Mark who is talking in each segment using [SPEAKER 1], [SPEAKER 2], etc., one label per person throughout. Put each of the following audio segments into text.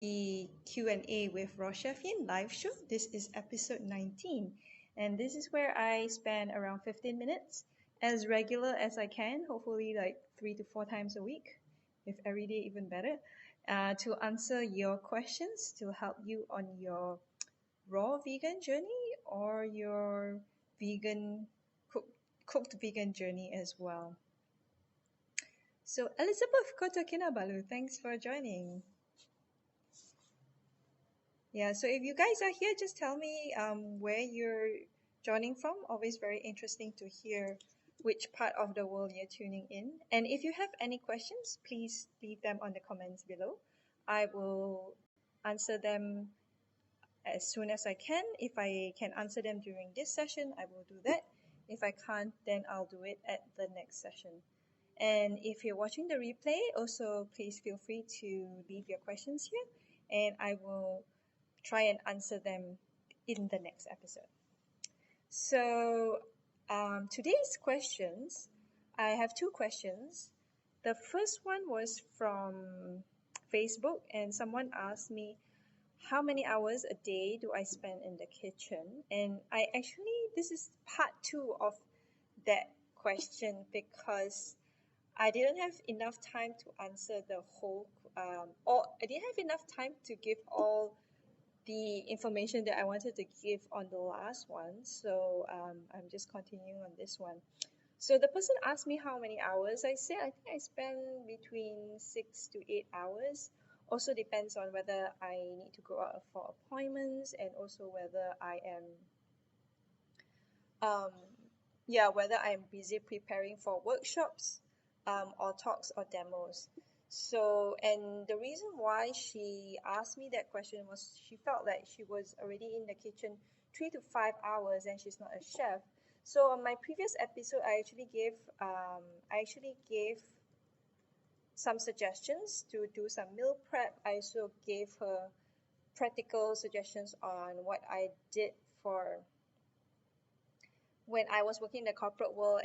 [SPEAKER 1] the Q&A with Raw Chef Yin live show. This is episode 19, and this is where I spend around 15 minutes as regular as I can, hopefully like 3 to 4 times a week, if every day even better, to answer your questions to help you on your raw vegan journey or your vegan cook, cooked vegan journey as well. So Elizabeth Kota Kinabalu, thanks for joining. Yeah, so if you guys are here, just tell me where you're joining from. Always very interesting to hear which part of the world you're tuning in. And if you have any questions, please leave them on the comments below. I will answer them as soon as I can. If I can answer them during this session, I will do that. If I can't, then I'll do it at the next session. And if you're watching the replay, also please feel free to leave your questions here and I will try and answer them in the next episode. So today's questions, I have two questions. The first one was from Facebook, and someone asked me, how many hours a day do I spend in the kitchen? And this is part two of that question because I didn't have enough time to answer the whole, or I didn't have enough time to give all the information that I wanted to give on the last one. So I'm just continuing on this one. So the person asked me how many hours. I said I think I spend between 6 to 8 hours. Also depends on whether I need to go out for appointments and also whether I am whether I'm busy preparing for workshops or talks or demos. So, and the reason why she asked me that question was she felt like she was already in the kitchen 3 to 5 hours and she's not a chef. So on my previous episode, I actually gave some suggestions to do some meal prep. I also gave her practical suggestions on what I did for when I was working in the corporate world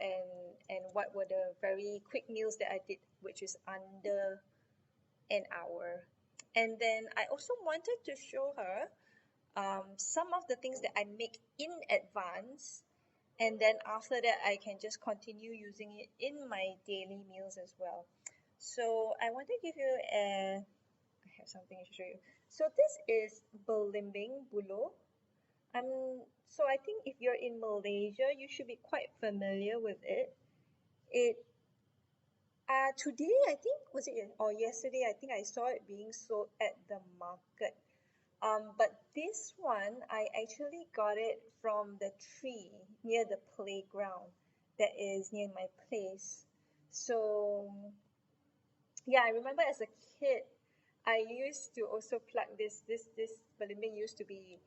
[SPEAKER 1] and what were the very quick meals that I did, which is under an hour. And then I also wanted to show her some of the things that I make in advance, and then after that I can just continue using it in my daily meals as well. So I want to give you I have something to show you. So this is belimbing bulo. So I think if you're in Malaysia, you should be quite familiar with it. It Today I think was it or yesterday I think I saw it being sold at the market. But this one I actually got it from the tree near the playground that is near my place. So yeah, I remember as a kid, I used to also pluck this belimbing used to be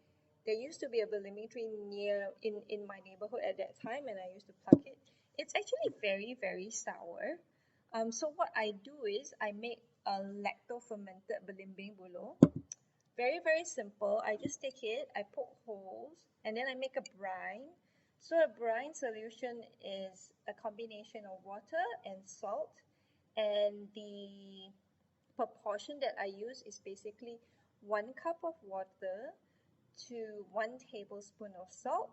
[SPEAKER 1] there used to be a belimbing tree near in my neighborhood at that time, and I used to pluck it. It's actually very very sour. So what I do is I make a lacto fermented belimbing bulo. Very very simple. I just take it, I poke holes, and then I make a brine. So a brine solution is a combination of water and salt, and the proportion that I use is basically 1 cup of water to 1 tablespoon of salt,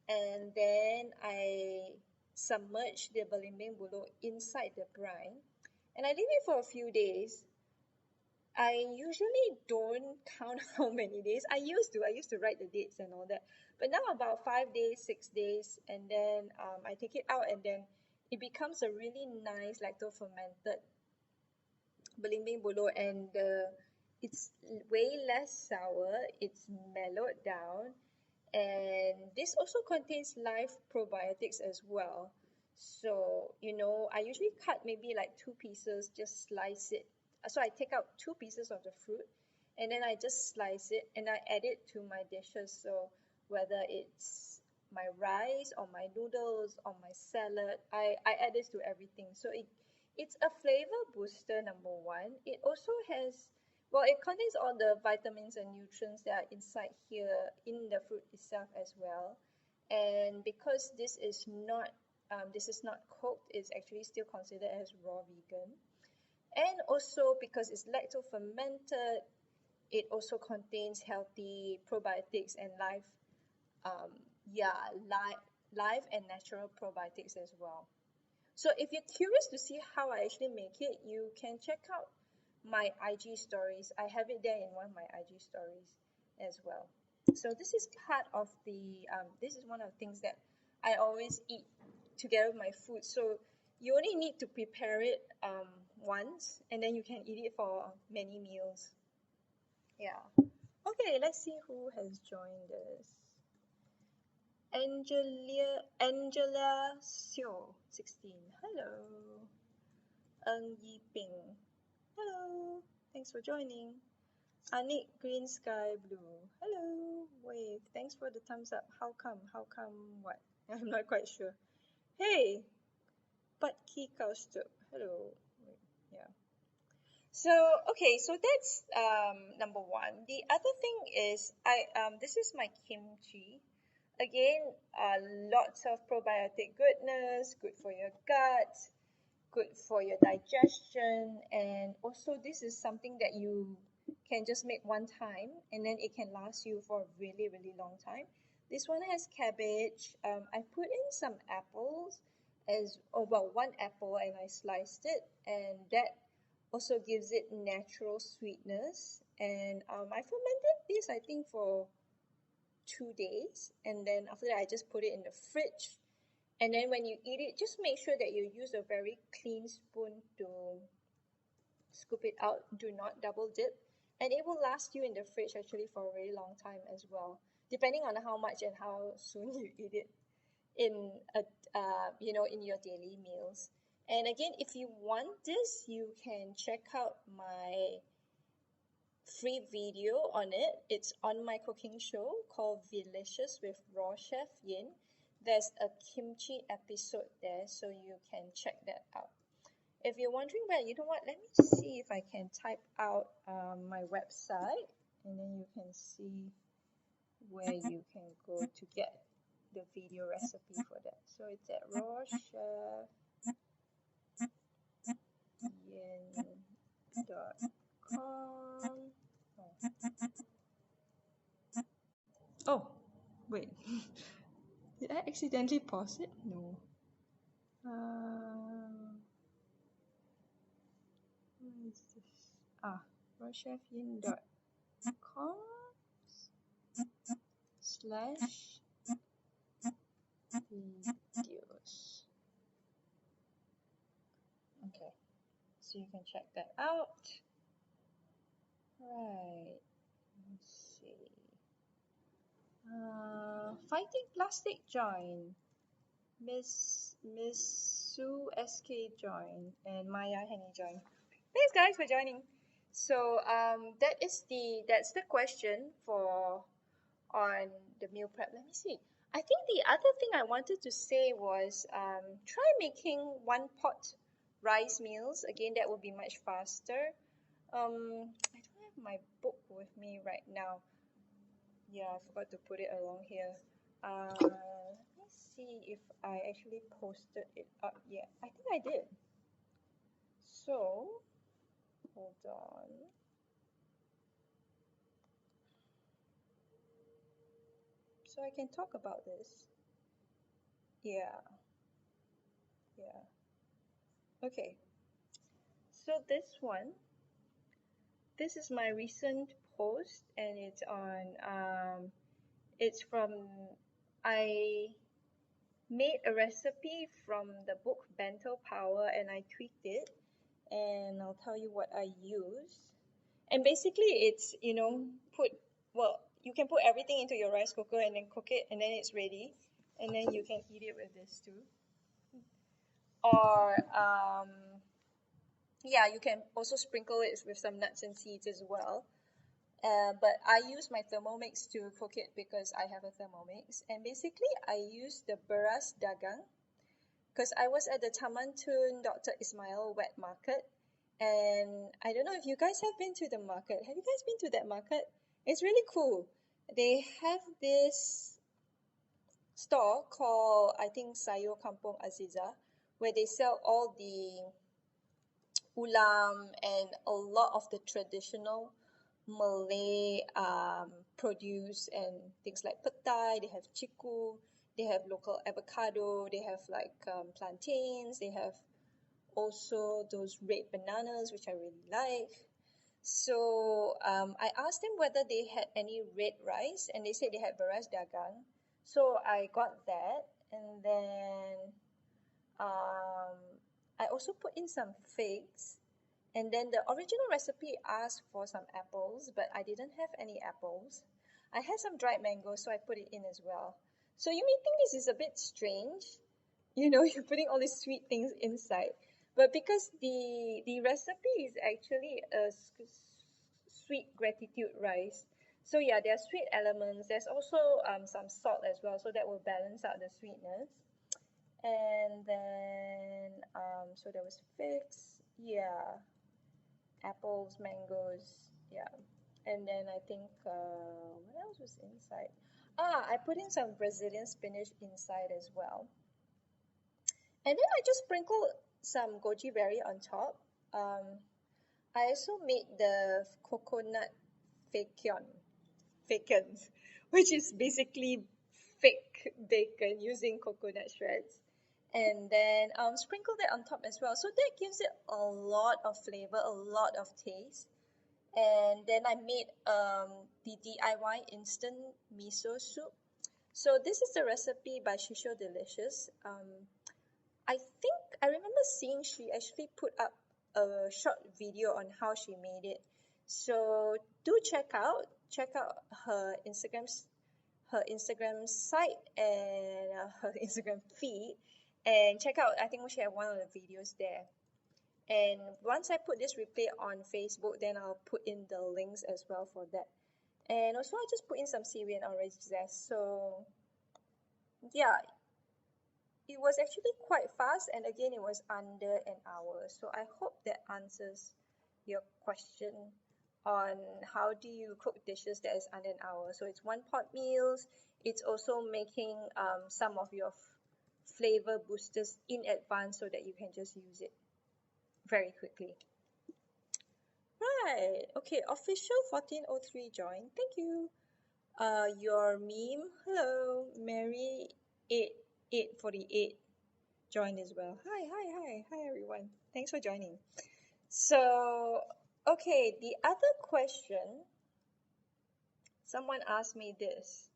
[SPEAKER 1] and then I submerge the belimbing bulo inside the brine, and I leave it for a few days. I usually don't count how many days. I used to write the dates and all that, but now about 5 days, 6 days, and then I take it out, and then it becomes a really nice lacto fermented belimbing bulo, and it's way less sour, it's mellowed down, and this also contains live probiotics as well. So I usually cut maybe like 2 pieces, just slice it. So I take out 2 pieces of the fruit, and then I just slice it and I add it to my dishes. So whether it's my rice or my noodles or my salad, I add this to everything. So it's a flavor booster, number one. It also has, well, it contains all the vitamins and nutrients that are inside here in the fruit itself as well. And because this is not cooked, it's actually still considered as raw vegan. And also because it's lacto fermented, it also contains healthy probiotics and um, live and natural probiotics as well. So if you're curious to see how I actually make it, you can check out my IG stories. I have it there in one of my IG stories as well. So this is part of this is one of the things that I always eat together with my food. So you only need to prepare it once, and then you can eat it for many meals. Yeah. Okay, let's see who has joined us. Angela Seo, 16. Hello. Ng Yi Ping. Hello. Thanks for joining. Anik Green Sky Blue. Hello. Wave. Thanks for the thumbs up. How come? How come what? I'm not quite sure. Hey. But Ki Kaustup. Hello. Wait, yeah. So okay, so that's number one. The other thing is this is my kimchi. Again, lots of probiotic goodness, good for your gut, good for your digestion, and also this is something that you can just make one time and then it can last you for a really really long time. This one has cabbage. I put in some apples as well, one apple, and I sliced it, and that also gives it natural sweetness. And I fermented this, I think, for 2 days, and then after that I just put it in the fridge. And then when you eat it, just make sure that you use a very clean spoon to scoop it out. Do not double dip. And it will last you in the fridge actually for a very long time as well, depending on how much and how soon you eat it in in your daily meals. And again, if you want this, you can check out my free video on it. It's on my cooking show called Delicious with Raw Chef Yin. There's a kimchi episode there, so you can check that out. If you're wondering, well, you know what, let me see if I can type out my website, and then you can see where you can go to get the video recipe for that. So it's at rawchefyin.com. Oh, wait. Did I accidentally pause it? No. Where is this? rawchefyin.com slash videos. Okay, so you can check that out. Right, let's see. Fighting Plastic join. Miss Sue SK join, and Maya Henny join. Thanks guys for joining. So that's the question for on the meal prep. Let me see. I think the other thing I wanted to say was try making one pot rice meals. Again, that will be much faster. I don't have my book with me right now. Yeah, I forgot to put it along here. Let me see if I actually posted it up yet. I think I did. So, hold on. So I can talk about this. Yeah. Okay. So this is my recent post, and it's from, I made a recipe from the book Bento Power, and I tweaked it, and I'll tell you what I used. And basically it's, you can put everything into your rice cooker and then cook it, and then it's ready, and then you can eat it with this too. Or you can also sprinkle it with some nuts and seeds as well. But I use my Thermomix to cook it because I have a Thermomix. And basically I use the beras dagang because I was at the Taman Tun Dr. Ismail wet market, and I don't know if you guys have been to the market. Have you guys been to that market? It's really cool. They have this store called, I think, Sayo Kampung Aziza, where they sell all the ulam and a lot of the traditional Malay produce and things like petai. They have chiku. They have local avocado. They have like plantains. They have also those red bananas, which I really like. So I asked them whether they had any red rice, and they said they had beras dagang. So I got that, and then um, I also put in some figs. And then the original recipe asked for some apples, but I didn't have any apples. I had some dried mangoes, so I put it in as well. So you may think this is a bit strange, you're putting all these sweet things inside. But because the recipe is actually a sweet gratitude rice. So yeah, there are sweet elements. There's also some salt as well, so that will balance out the sweetness. And then so there was figs, yeah, apples, mangoes, yeah. And then I think what else was inside? I put in some Brazilian spinach inside as well. And then I just sprinkled some goji berry on top. I also made the coconut bacon, bacon, which is basically fake bacon using coconut shreds. And then sprinkle that on top as well. So that gives it a lot of flavor, a lot of taste. And then I made the DIY instant miso soup. So this is the recipe by Shisho Delicious. I think I remember seeing she actually put up a short video on how she made it. So do check out her Instagram site and her Instagram feed, and check out, I think she had one of the videos there. And once I put this replay on Facebook, then I'll put in the links as well for that. And also I just put in some seaweed and orange zest. So yeah, it was actually quite fast, and again, it was under an hour. So I hope that answers your question on how do you cook dishes that is under an hour. So it's one pot meals. It's also making some of your flavor boosters in advance so that you can just use it very quickly. Right. Okay. Official 1403 join. Thank you. Your meme. Hello. Mary 8848 joined as well. Hi everyone. Thanks for joining. So, okay, the other question, someone asked me this.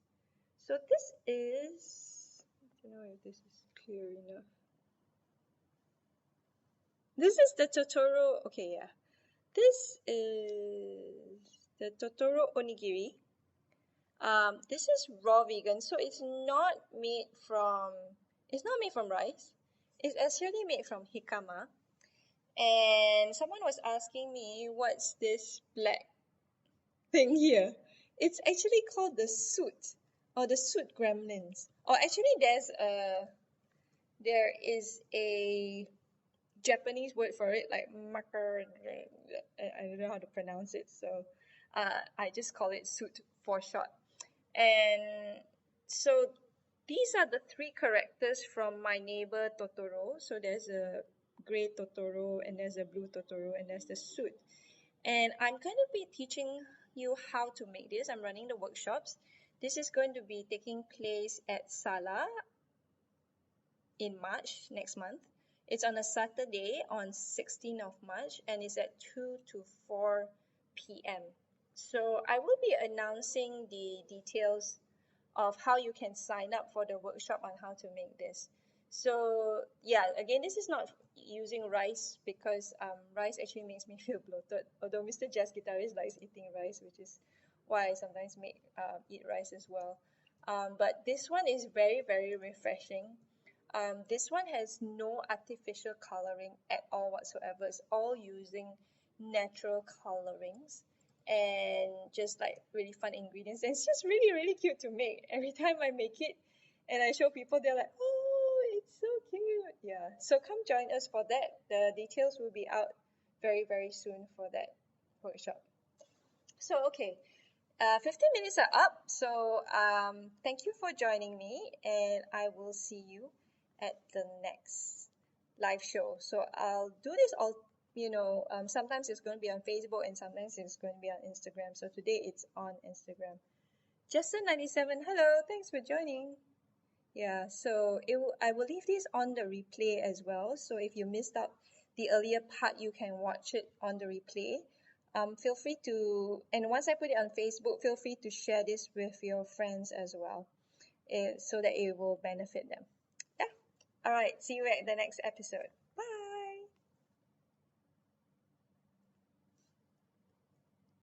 [SPEAKER 1] So this is, I don't know if this is clear enough. This is the Totoro, okay, yeah. This is the Totoro onigiri. This is raw vegan, so it's not made from rice. It's actually made from hikama. And someone was asking me, what's this black thing here? It's actually called the soot, or the soot gremlins. Or actually there is a Japanese word for it, like makar. I don't know how to pronounce it, so I just call it soot for short. And so these are the three characters from My Neighbor Totoro. So there's a gray Totoro, and there's a blue Totoro, and there's the suit. And I'm going to be teaching you how to make this. I'm running the workshops. This is going to be taking place at Sala in March, next month. It's on a Saturday on 16th of March, and it's at 2 to 4 p.m. So I will be announcing the details of how you can sign up for the workshop on how to make this. So yeah, again, this is not using rice because rice actually makes me feel bloated. Although Mr. Jazz Guitarist likes eating rice, which is why I sometimes eat rice as well. But this one is very, very refreshing. This one has no artificial coloring at all whatsoever. It's all using natural colorings and just like really fun ingredients. And it's just really, really cute to make. Every time I make it and I show people, they're like, oh, it's so cute. Yeah, so come join us for that. The details will be out very, very soon for that workshop. So, okay, 15 minutes are up. So, thank you for joining me, and I will see you at the next live show. So, I'll do this sometimes it's going to be on Facebook and sometimes it's going to be on Instagram. So today it's on Instagram. Justin97, hello, thanks for joining. Yeah, so I will leave this on the replay as well. So if you missed out the earlier part, you can watch it on the replay. Feel free to, and once I put it on Facebook, feel free to share this with your friends as well, so that it will benefit them. Yeah. All right. See you at the next episode.